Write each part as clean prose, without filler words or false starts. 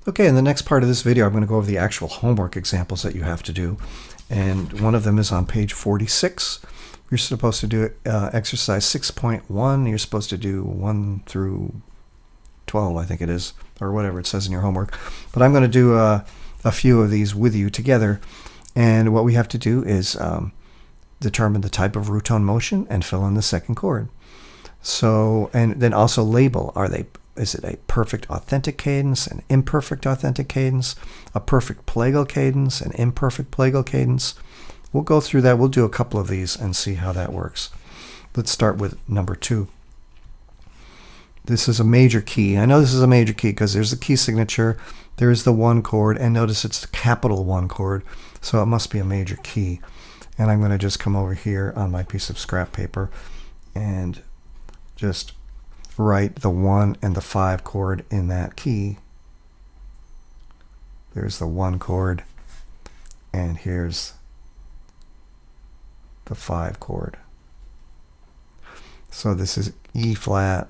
Okay, in the next part of this video, I'm going to go over the actual homework examples that you have to do. And one of them is on page 46. You're supposed to do exercise 6.1. You're supposed to do 1 through 12, I think it is, or whatever it says in your homework. But I'm going to do a few of these with you together. And what we have to do is determine the type of root tone motion and fill in the second chord. So, and then also label, is it a perfect authentic cadence, an imperfect authentic cadence, a perfect plagal cadence, an imperfect plagal cadence? We'll go through that. We'll do a couple of these and see how that works. Let's start with number 2. This is a major key. I know this is a major key because there's the key signature, there's the 1 chord, and notice it's the capital 1 chord, so it must be a major key. And I'm going to just come over here on my piece of scrap paper and just write the 1 and the 5 chord in that key. There's the 1 chord, and here's the 5 chord. So this is E flat,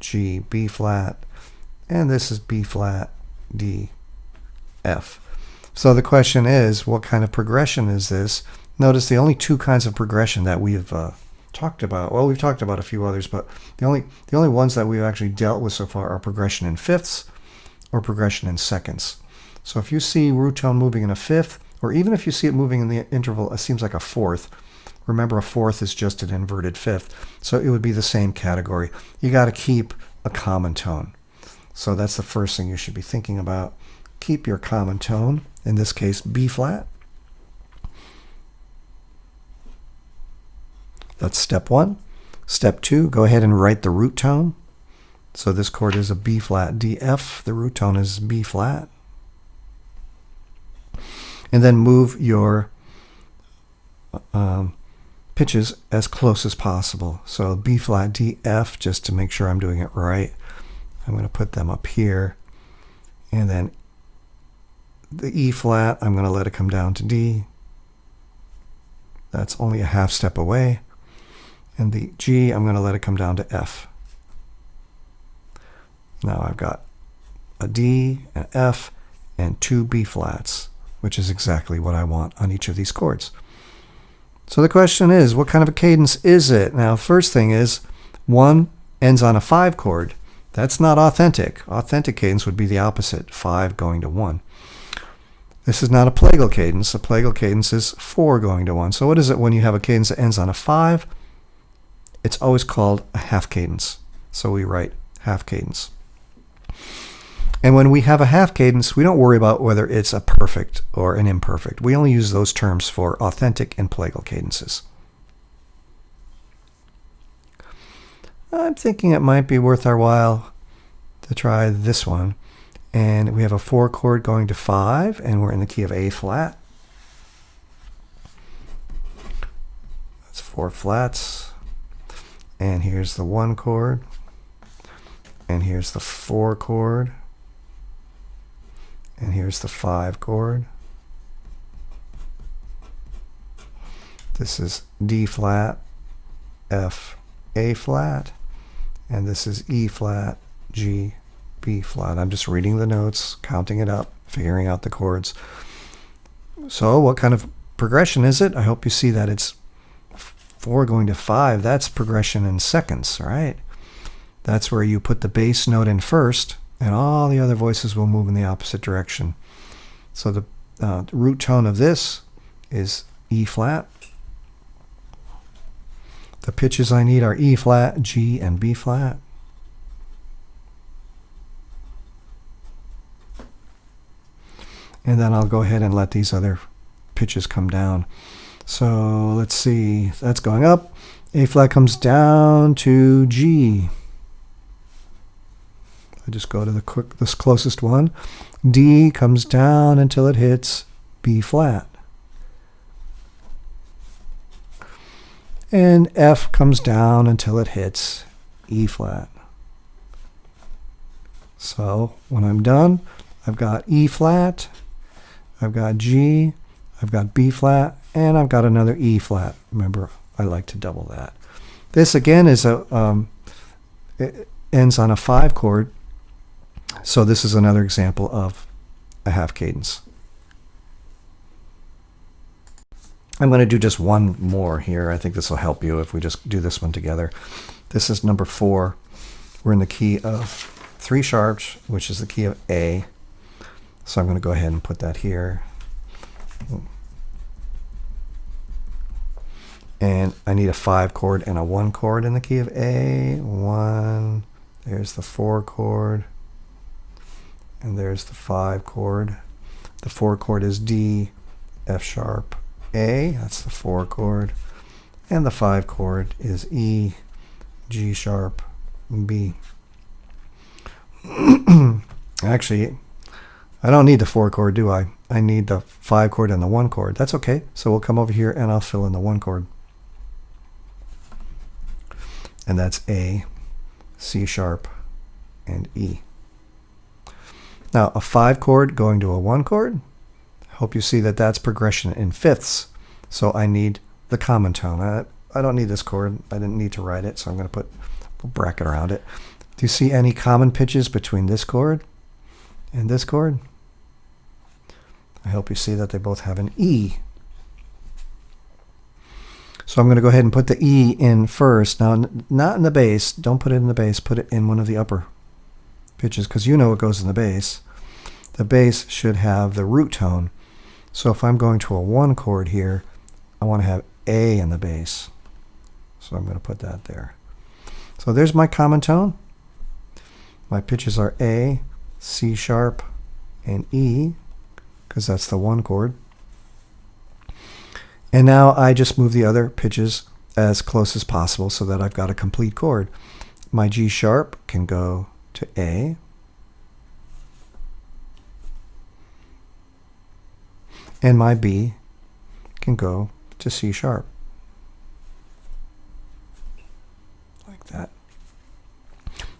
G, B flat, and this is B flat, D, F. So the question is, what kind of progression is this? Notice the only 2 kinds of progression that we've talked about. Well, we've talked about a few others, but the only ones that we've actually dealt with so far are progression in fifths or progression in seconds. So if you see root tone moving in a fifth, or even if you see it moving in the interval, it seems like a fourth. Remember, a fourth is just an inverted fifth, so it would be the same category. You got to keep a common tone. So that's the first thing you should be thinking about. Keep your common tone, in this case B flat. That's step 1. Step 2, go ahead and write the root tone. So this chord is a B flat D F. The root tone is B flat. And then move your pitches as close as possible. So B flat D F, just to make sure I'm doing it right, I'm going to put them up here. And then the E flat, I'm going to let it come down to D. That's only a half step away. And the G, I'm going to let it come down to F. Now I've got a D, an F, and 2 B flats, which is exactly what I want on each of these chords. So the question is, what kind of a cadence is it? Now, first thing is, 1 ends on a 5 chord. That's not authentic. Authentic cadence would be the opposite, 5 going to 1. This is not a plagal cadence. A plagal cadence is 4 going to 1. So what is it when you have a cadence that ends on a 5? It's always called a half cadence. So we write half cadence. And when we have a half cadence, we don't worry about whether it's a perfect or an imperfect. We only use those terms for authentic and plagal cadences. I'm thinking it might be worth our while to try this one. And we have a 4 chord going to 5, and we're in the key of A flat. That's 4 flats. And here's the 1 chord. And here's the 4 chord. And here's the 5 chord. This is D flat, F, A flat. And this is E flat, G, B flat. I'm just reading the notes, counting it up, figuring out the chords. So what kind of progression is it? I hope you see that it's 4 going to 5. That's progression in seconds, right? That's where you put the bass note in first, and all the other voices will move in the opposite direction. So the root tone of this is E flat. The pitches I need are E flat, G, and B flat. And then I'll go ahead and let these other pitches come down. So let's see, that's going up. A flat comes down to G. I just go to this closest one. D comes down until it hits B flat. And F comes down until it hits E flat. So when I'm done, I've got E flat, I've got G, I've got B flat, and I've got another E flat. Remember, I like to double that. This again is it ends on a 5 chord. So this is another example of a half cadence. I'm going to do just one more here. I think this will help you if we just do this one together. This is number 4. We're in the key of 3 sharps, which is the key of A. So I'm going to go ahead and put that here. And I need a 5 chord and a 1 chord in the key of A. 1. There's the 4 chord. And there's the 5 chord. The 4 chord is D, F sharp, A. That's the 4 chord. And the 5 chord is E, G sharp, B. Actually, I don't need the 4 chord, do I? I need the 5 chord and the 1 chord. That's okay. So we'll come over here and I'll fill in the 1 chord. And that's A, C sharp, and E. Now, a 5 chord going to a 1 chord. Hope you see that that's progression in fifths. So I need the common tone. I don't need this chord. I didn't need to write it, so I'm going to put a bracket around it. Do you see any common pitches between this chord and this chord? I hope you see that they both have an E. So I'm going to go ahead and put the E in first. Now, not in the bass. Don't put it in the bass. Put it in one of the upper pitches, because you know it goes in the bass. The bass should have the root tone. So if I'm going to a 1 chord here, I want to have A in the bass. So I'm going to put that there. So there's my common tone. My pitches are A, C sharp, and E, because that's the 1 chord. And now I just move the other pitches as close as possible so that I've got a complete chord. My G sharp can go to A. And my B can go to C sharp. Like that.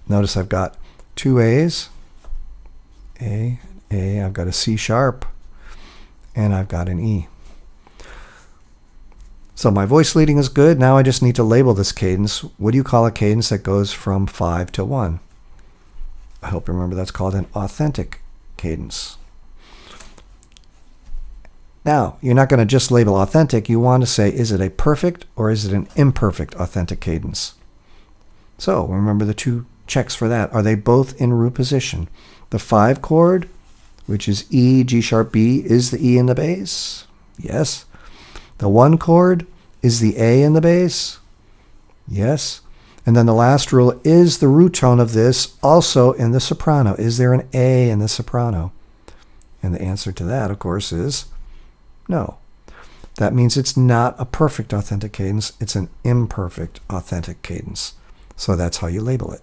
Notice I've got 2 A's. A, I've got a C sharp, and I've got an E. So my voice leading is good. Now I just need to label this cadence. What do you call a cadence that goes from 5 to 1? I hope you remember that's called an authentic cadence. Now, you're not going to just label authentic. You want to say, is it a perfect or is it an imperfect authentic cadence? So remember the 2 checks for that. Are they both in root position? The 5 chord, which is E, G sharp, B, is the E in the bass? Yes. The 1 chord, is the A in the bass? Yes. And then the last rule, is the root tone of this also in the soprano? Is there an A in the soprano? And the answer to that, of course, is no. That means it's not a perfect authentic cadence. It's an imperfect authentic cadence. So that's how you label it.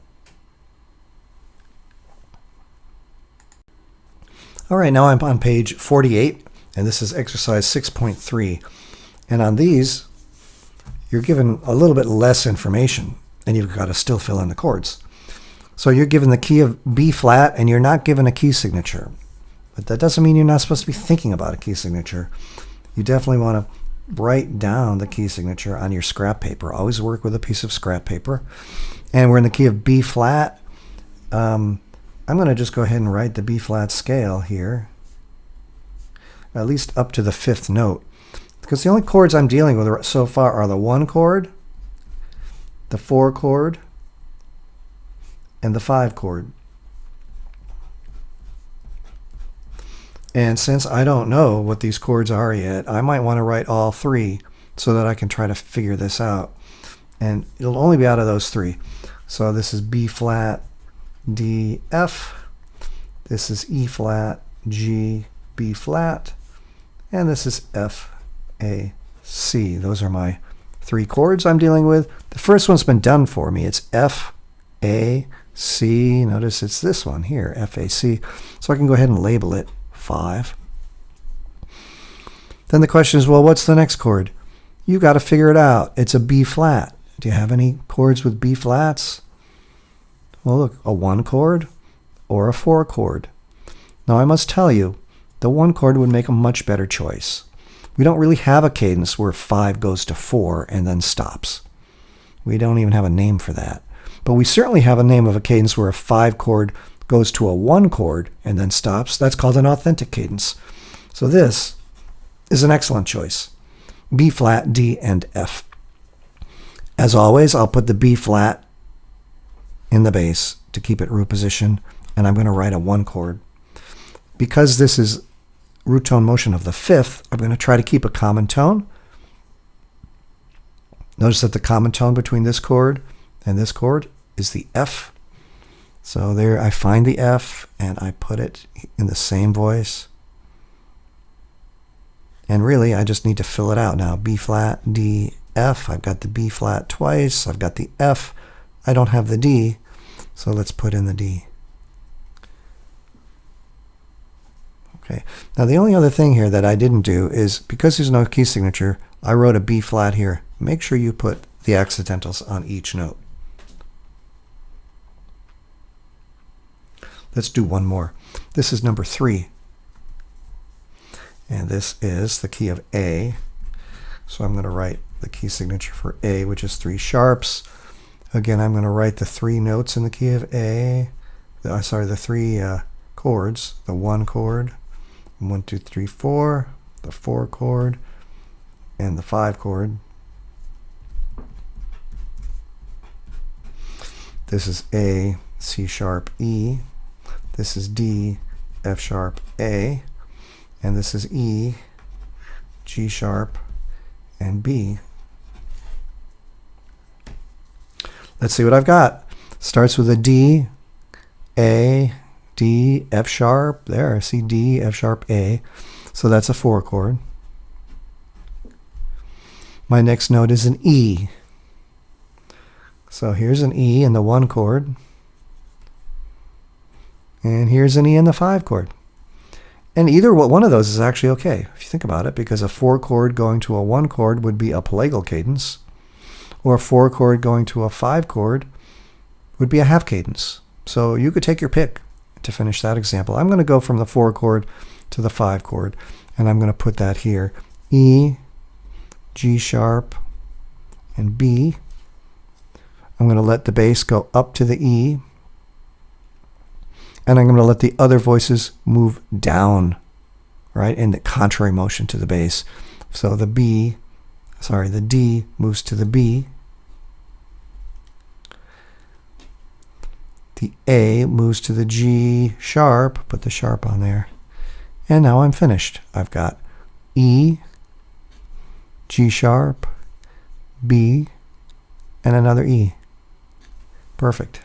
All right, now I'm on page 48, and this is exercise 6.3. And on these, you're given a little bit less information, and you've got to still fill in the chords. So you're given the key of B flat, and you're not given a key signature. But that doesn't mean you're not supposed to be thinking about a key signature. You definitely want to write down the key signature on your scrap paper. Always work with a piece of scrap paper. And we're in the key of B flat. I'm going to just go ahead and write the B flat scale here, at least up to the 5th note. Because the only chords I'm dealing with so far are the 1 chord, the 4 chord, and the 5 chord. And since I don't know what these chords are yet, I might want to write all 3 so that I can try to figure this out. And it'll only be out of those 3. So this is B flat, D, F. This is E flat, G, B flat. And this is F, A, C. Those are my 3 chords I'm dealing with. The first one's been done for me. It's F, A, C. Notice it's this one here, F, A, C. So I can go ahead and label it 5. Then the question is, well, what's the next chord? You got to figure it out. It's a B flat. Do you have any chords with B flats? Well, look, a 1 chord or a 4 chord. Now I must tell you, the 1 chord would make a much better choice. We don't really have a cadence where 5 goes to 4 and then stops. We don't even have a name for that. But we certainly have a name of a cadence where a 5 chord goes to a 1 chord and then stops, that's called an authentic cadence. So this is an excellent choice. B flat, D, and F. As always, I'll put the B flat in the bass to keep it root position, and I'm going to write a 1 chord. Because this is root tone motion of the 5th, I'm going to try to keep a common tone. Notice that the common tone between this chord and this chord is the F. So there I find the F and I put it in the same voice. And really I just need to fill it out now. B flat, D, F. I've got the B flat twice. I've got the F. I don't have the D. So let's put in the D. Okay. Now the only other thing here that I didn't do is, because there's no key signature, I wrote a B flat here. Make sure you put the accidentals on each note. Let's do one more. This is number 3. And this is the key of A. So I'm going to write the key signature for A, which is 3 sharps. Again, I'm going to write the 3 notes in the key of A. The 3 chords. The 1 chord, 1, 2, 3, 4, the 4 chord, and the 5 chord. This is A, C sharp, E. This is D, F sharp, A. And this is E, G sharp, and B. Let's see what I've got. Starts with a D, A, D, F sharp. There, see D, F sharp, A. So that's a 4 chord. My next note is an E. So here's an E in the 1 chord. And here's an E in the 5 chord. And either one of those is actually okay, if you think about it, because a 4 chord going to a 1 chord would be a plagal cadence, or a 4 chord going to a 5 chord would be a half cadence. So you could take your pick to finish that example. I'm going to go from the 4 chord to the 5 chord, and I'm going to put that here. E, G sharp, and B. I'm going to let the bass go up to the E, and I'm going to let the other voices move down, right, in the contrary motion to the bass. So the D moves to the B. The A moves to the G sharp, put the sharp on there. And now I'm finished. I've got E, G sharp, B, and another E. Perfect.